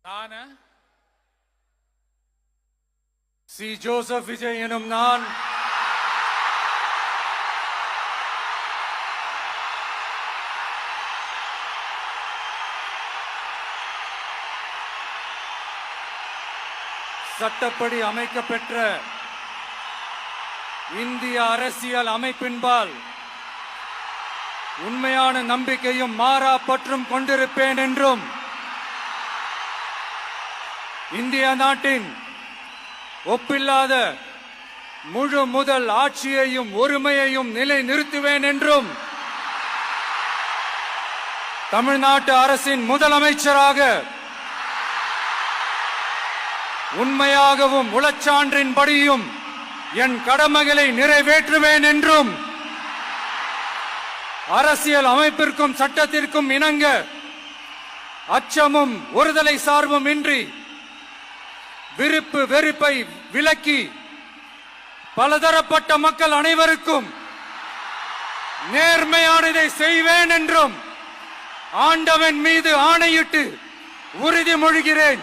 நான் C Joseph Vijay எனும் நான் சட்டப்படி அமைக்கப்பெற்ற இந்திய அரசியல் அமைப்பின்பால் உண்மையான நம்பிக்கையும் மாறா பற்றும் கொண்டிருப்பேன் என்றும் இந்திய நாட்டின் ஒப்பில்லாத முழு முதல் ஆட்சியையும் ஒருமையையும் நிலை நிறுத்துவேன் என்றும் தமிழ்நாட்டு அரசின் முதலமைச்சராக உண்மையாகவும் உளச்சான்றின்படியும் என் கடமைகளை நிறைவேற்றுவேன் என்றும் அரசியல் அமைப்பிற்கும் சட்டத்திற்கும் இணங்க அச்சமும் ஒருதலை சார்பும் இன்றி விருப்பு வெறுப்பை விலக்கி பலதரப்பட்ட மக்கள் அனைவருக்கும் நேர்மையானதை செய்வேன் என்றும் ஆண்டவன் மீது ஆணையிட்டு உறுதிமொழிகிறேன்.